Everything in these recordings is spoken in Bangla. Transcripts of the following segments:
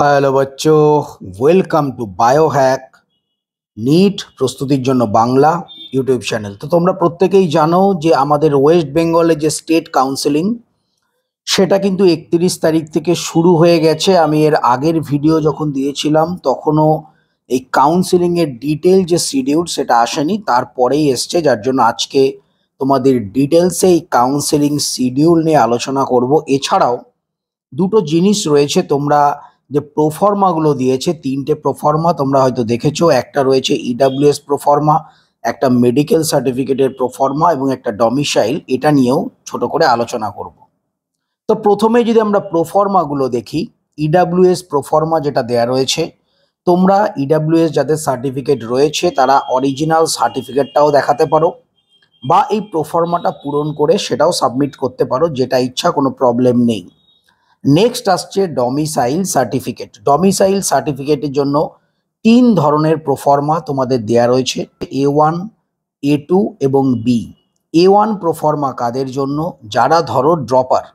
হ্যালো বাচ্চো, ওয়েলকাম টু বায়োহ্যাক নিট প্রস্তুতির জন্য বাংলা ইউটিউব চ্যানেল। তো তোমরা প্রত্যেকেই জানো যে আমাদের ওয়েস্ট বেঙ্গলে যে স্টেট কাউন্সেলিং সেটা কিন্তু 31 তারিখ থেকে শুরু হয়ে গেছে। আমি এর আগের ভিডিও যখন দিয়েছিলাম তখনও এই কাউন্সেলিংয়ের ডিটেল যে শিডিউল সেটা আসেনি, তারপরেই এসছে, যার জন্য আজকে তোমাদের ডিটেলসে এই কাউন্সেলিং শিডিউল নিয়ে আলোচনা করব। এছাড়াও দুটো জিনিস রয়েছে, তোমরা যে প্রোফর্মাগুলো দিয়েছে, তিনটে প্রোফর্মা তোমরা হয়তো দেখেছো। একটা রয়েছে ইডাব্লিউএস প্রোফর্মা, একটা মেডিকেল সার্টিফিকেটের প্রোফর্মা এবং একটা ডমিসাইল। এটা নিয়েও ছোট করে আলোচনা করব। তো প্রথমে যদি আমরা প্রোফর্মাগুলো দেখি, ইডাব্লিউএস প্রোফর্মা যেটা দেয়া রয়েছে, তোমরা ইডাব্লিউএস যাদের সার্টিফিকেট রয়েছে তারা অরিজিনাল সার্টিফিকেটটাও দেখাতে পারো বা এই প্রোফর্মাটা পূরণ করে সেটাও সাবমিট করতে পারো, যেটা ইচ্ছা, কোনো প্রবলেম নেই। নেক্সট আসছে ডমিসাইল সার্টিফিকেট। ডমিসাইল সার্টিফিকেটের জন্য তিন ধরনের প্রোফর্মা তোমাদের দেয়া রয়েছে, A1, A2 এবং বি। A1 প্রোফর্মা কাদের জন্য? যারা ধরো ড্রপার,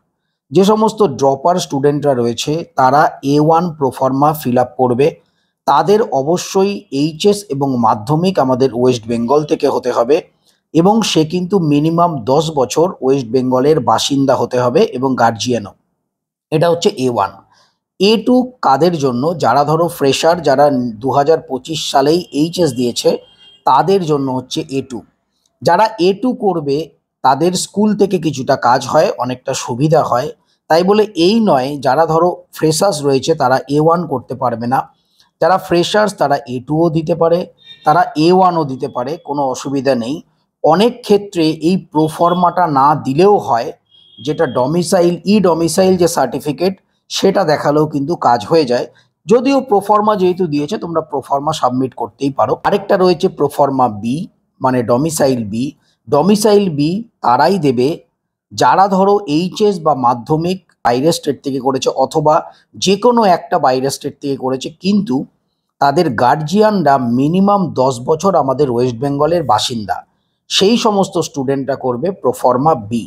যে সমস্ত ড্রপার স্টুডেন্টরা রয়েছে তারা A1 প্রোফর্মা ফিল আপ করবে। তাদের অবশ্যই এইচএস এবং মাধ্যমিক আমাদের ওয়েস্ট বেঙ্গল থেকে হতে হবে এবং সে কিন্তু মিনিমাম 10 বছর ওয়েস্ট বেঙ্গলের বাসিন্দা হতে হবে এবং গার্জিয়ানও। এটা হচ্ছে A1। A2 কাদের জন্য? যারা ধরো ফ্রেশার, যারা 2025 সালেই এইচএস দিয়েছে, তাদের জন্য হচ্ছে A2। যারা A2 করবে তাদের স্কুল থেকে কিছুটা কাজ হয়, অনেকটা সুবিধা হয়। তাই বলে এই নয় যারা ধরো ফ্রেশার্স রয়েছে তারা A1 করতে পারবে না। যারা ফ্রেশার্স তারা A2ও দিতে পারে, তারা A1ও দিতে পারে, কোনো অসুবিধা নেই। অনেক ক্ষেত্রে এই প্রোফর্মাটা না দিলেও হয়, যেটা ডমিসাইল ডমিসাইল যে সার্টিফিকেট সেটা দেখালেও কিন্তু কাজ হয়ে যায়। যদিও প্রোফর্মা যেহেতু দিয়েছে তোমরা প্রোফর্মা সাবমিট করতেই পারো। আরেকটা রয়েছে প্রোফর্মা বি, মানে ডমিসাইল বি। ডমিসাইল বি তারাই দেবে যারা ধরো এইচএস বা মাধ্যমিক বাইরের স্টেট থেকে করেছে অথবা যে কোনো একটা বাইরের স্টেট থেকে করেছে, কিন্তু তাদের গার্জিয়ানরা মিনিমাম 10 বছর আমাদের ওয়েস্ট বেঙ্গলের বাসিন্দা, সেই সমস্ত স্টুডেন্টরা করবে প্রোফর্মা বি।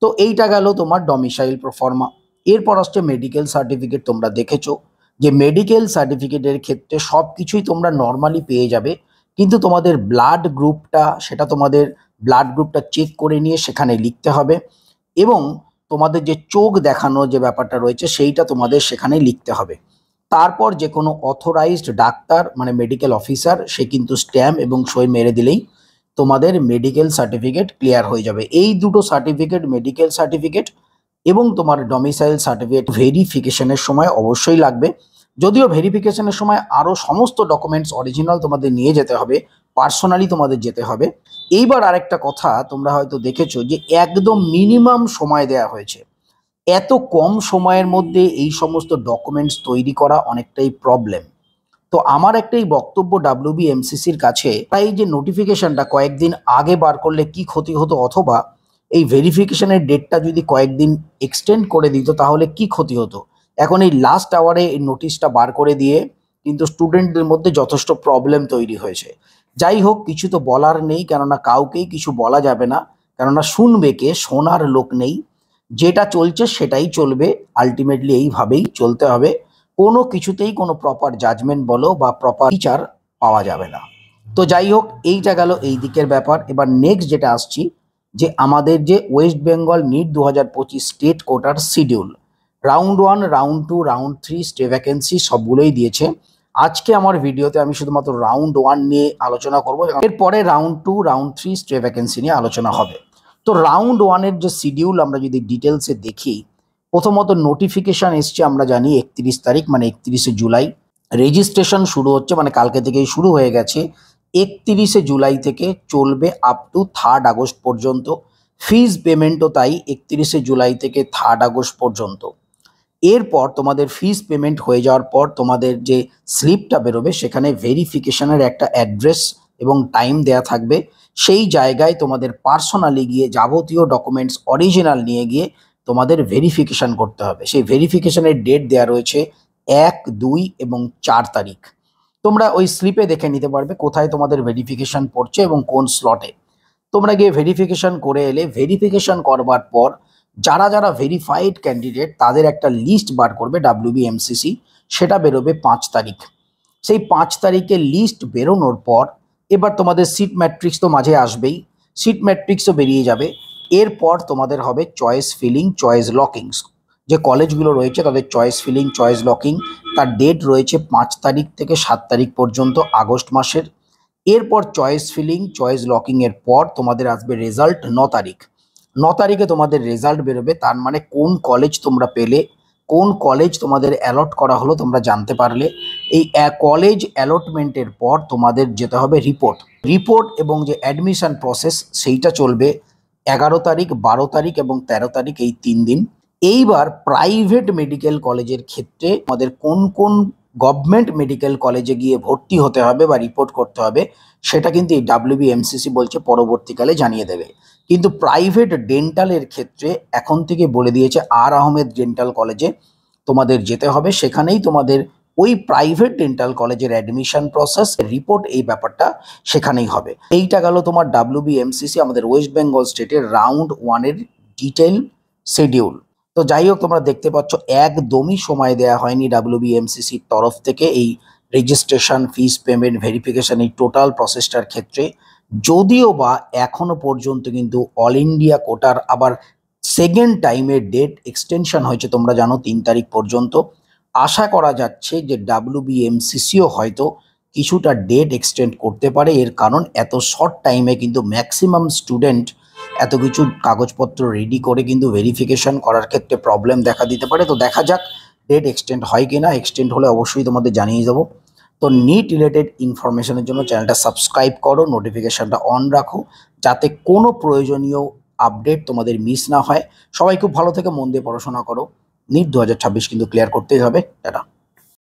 তো এইটা গেল তোমার ডমিসাইল প্রোফর্মা। এরপর আসছে মেডিকেল সার্টিফিকেট। তোমরা দেখেছো যে মেডিকেল সার্টিফিকেটের ক্ষেত্রে সব কিছুই তোমরা নর্মালি পেয়ে যাবে, কিন্তু তোমাদের ব্লাড গ্রুপটা, সেটা তোমাদের ব্লাড গ্রুপটা চেক করে নিয়ে সেখানে লিখতে হবে এবং তোমাদের যে চোখ দেখানো যে ব্যাপারটা রয়েছে সেইটা তোমাদের সেখানে লিখতে হবে। তারপর যে কোনো অথরাইজড ডাক্তার মানে মেডিকেল অফিসার সে কিন্তু স্ট্যাম্প এবং সই মেরে দিলেই তোমাদের মেডিকেল সার্টিফিকেট ক্লিয়ার হয়ে যাবে। এই দুটো সার্টিফিকেট, মেডিকেল সার্টিফিকেট এবং তোমার ডমিসাইল সার্টিফিকেট, ভেরিফিকেশনের সময় অবশ্যই লাগবে। যদিও ভেরিফিকেশনের সময় আরও সমস্ত ডকুমেন্টস অরিজিনাল তোমাদের নিয়ে যেতে হবে, পার্সোনালি তোমাদের যেতে হবে। এইবার আরেকটা কথা, তোমরা হয়তো দেখেছো যে একদম মিনিমাম সময় দেয়া হয়েছে। এত কম সময়ের মধ্যে এই সমস্ত ডকুমেন্টস তৈরি করা অনেকটাই প্রবলেম। তো আমার একটাই বক্তব্য WBMCCর কাছে, তাই যে নোটিফিকেশনটা কয়েকদিন আগে বার করলে কি ক্ষতি হতো, অথবা এই ভেরিফিকেশনের ডেটটা যদি কয়েকদিন এক্সটেন্ড করে দিত তাহলে কি ক্ষতি হতো। এখন এই লাস্ট আওয়ারে এই নোটিশটা বার করে দিয়ে কিন্তু স্টুডেন্টদের মধ্যে যথেষ্ট প্রবলেম তৈরি হয়েছে। যাই হোক, কিছু তো বলার নেই, কেননা কাউকেই কিছু বলা যাবে না, কেননা শুনবে কে, শোনার লোক নেই। যেটা চলছে সেটাই চলবে, আলটিমেটলি এইভাবেই চলতে হবে। কোনো কিছুতেই কোনো প্রপার জাজমেন্ট বলো বা প্রপার বিচার পাওয়া যাবে না। তো যাই হোক, এইটা গেল এই দিকের ব্যাপার। এবার নেক্সট যেটা আসছি, যে আমাদের যে ওয়েস্ট বেঙ্গল নিট 2025 স্টেট কোটার schedule, round 1, round 2, round 3 stay vacancy সবগুলোই দিয়েছে। আজকে আমার ভিডিওতে আমি শুধুমাত্র রাউন্ড 1 নিয়ে আলোচনা করব, এরপরে রাউন্ড 2, রাউন্ড 3 স্টে ভ্যাকেন্সি নিয়ে আলোচনা হবে। তো রাউন্ড 1-এর যে শিডিউল আমরা যদি ডিটেলসে দেখি, প্রথমত নোটিফিকেশন এসছে আমরা জানি 31 তারিখ, মানে 31শে জুলাই। রেজিস্ট্রেশন শুরু হচ্ছে, মানে কালকে থেকেই শুরু হয়ে গেছে। 31শে জুলাই থেকে চলবে আপ টু 3rd আগস্ট পর্যন্ত। ফিজ পেমেন্টও তাই 31শে জুলাই থেকে 3rd আগস্ট পর্যন্ত। এরপর তোমাদের ফিজ পেমেন্ট হয়ে যাওয়ার পর তোমাদের যে স্লিপটা বেরোবে সেখানে ভেরিফিকেশনের একটা অ্যাড্রেস এবং টাইম দেয়া থাকবে। সেই জায়গায় তোমাদের পার্সোনালি গিয়ে যাবতীয় ডকুমেন্টস অরিজিনাল নিয়ে গিয়ে তোমাদের ভেরিফিকেশন করতে হবে। সেই ভেরিফিকেশনের ডেট দেওয়া রয়েছে 1, 2 এবং 4 তারিখ। তোমরা ওই স্লিপে দেখে নিতে পারবে কোথায় তোমাদের ভেরিফিকেশন পড়ছে এবং কোন স্লটে। তোমরা গিয়ে ভেরিফিকেশন করে এলে, ভেরিফিকেশন করবার পর যারা যারা ভেরিফাইড ক্যান্ডিডেট তাদের একটা লিস্ট বার করবে WBMCC। সেটা বেরোবে 5 তারিখ। সেই 5 তারিখে লিস্ট বেরোনোর পর এবার তোমাদের সিট ম্যাট্রিক্স তো মাঝে আসবেই, সিট ম্যাট্রিক্সও বেরিয়ে যাবে। এরপর তোমাদের হবে চয়েস ফিলিং, চয়েস লকিংস। যে কলেজগুলো রয়েছে তাদের চয়েস ফিলিং, চয়েস লকিং, তার ডেট রয়েছে 5 তারিখ থেকে 7 তারিখ পর্যন্ত আগস্ট মাসের। এরপর চয়েস ফিলিং, চয়েস লকিং এর পর তোমাদের আসবে রেজাল্ট 9 তারিখ। 9 তারিখে তোমাদের রেজাল্ট বেরোবে, তার মানে কোন কলেজ তোমরা পেলে, কোন কলেজ তোমাদের অ্যালট করা হলো তোমরা জানতে পারলে। এই কলেজ অ্যালটমেন্টের পর তোমাদের যেতে হবে রিপোর্ট এবং যে অ্যাডমিশন প্রসেস সেইটা চলবে 11 তারিখ, 12 তারিখ এবং 13 তারিখ, এই 3 দিন। এইবার প্রাইভেট মেডিকেল কলেজের ক্ষেত্রে আমাদের কোন কোন গভর্নমেন্ট মেডিকেল কলেজে গিয়ে ভর্তি হতে হবে বা রিপোর্ট করতে হবে সেটা কিন্তু এই WBMCC বলছে পরবর্তীকালে জানিয়ে দেবে। কিন্তু প্রাইভেট ডেন্টালের ক্ষেত্রে এখন থেকে বলে দিয়েছে আর আহমেদ ডেন্টাল কলেজে তোমাদের যেতে হবে, সেখানেই তোমাদের ওই প্রাইভেট ডেন্টাল কলেজের অ্যাডমিশন প্রসেস, রিপোর্ট, এই ব্যাপারটা সেখানেই হবে। এইটা গেল তোমার WBMCC আমাদের ওয়েস্ট বেঙ্গল স্টেটের রাউন্ড 1-এর ডিটেল শিডিউল। তো যাই হোক, তোমরা দেখতে পাচ্ছ একদমই সময় দেওয়া হয়নি WBMCCর তরফ থেকে এই রেজিস্ট্রেশন, ফিস পেমেন্ট, ভেরিফিকেশন, এই টোটাল প্রসেসটার ক্ষেত্রে। যদিও বা এখনো পর্যন্ত কিন্তু অল ইন্ডিয়া কোটার আবার সেকেন্ড টাইমের ডেট এক্সটেনশন হয়েছে, তোমরা জানো 3 তারিখ পর্যন্ত। আশা করা যাচ্ছে যে WBMCCও হয়তো কিছুটা ডেট এক্সটেন্ড করতে পারে, এর কারণ এত শর্ট টাইমে কিন্তু ম্যাক্সিমাম স্টুডেন্ট এত কিছু কাগজপত্র রেডি করে কিন্তু ভেরিফিকেশন করার ক্ষেত্রে প্রবলেম দেখা দিতে পারে। তো দেখা যাক ডেট এক্সটেন্ড হয় কিনা, এক্সটেন্ড হলে অবশ্যই তোমাদের জানিয়ে দেবো। তো নিট রিলেটেড ইনফরমেশনের জন্য চ্যানেলটা সাবস্ক্রাইব করো, নোটিফিকেশনটা অন রাখো, যাতে কোনো প্রয়োজনীয় আপডেট তোমাদের মিস না হয়। সবাই খুব ভালো থেকে মন দিয়ে পড়াশোনা করো। নিট 2026 কিন্তু ক্লিয়ার করতেই হবে। টাটা।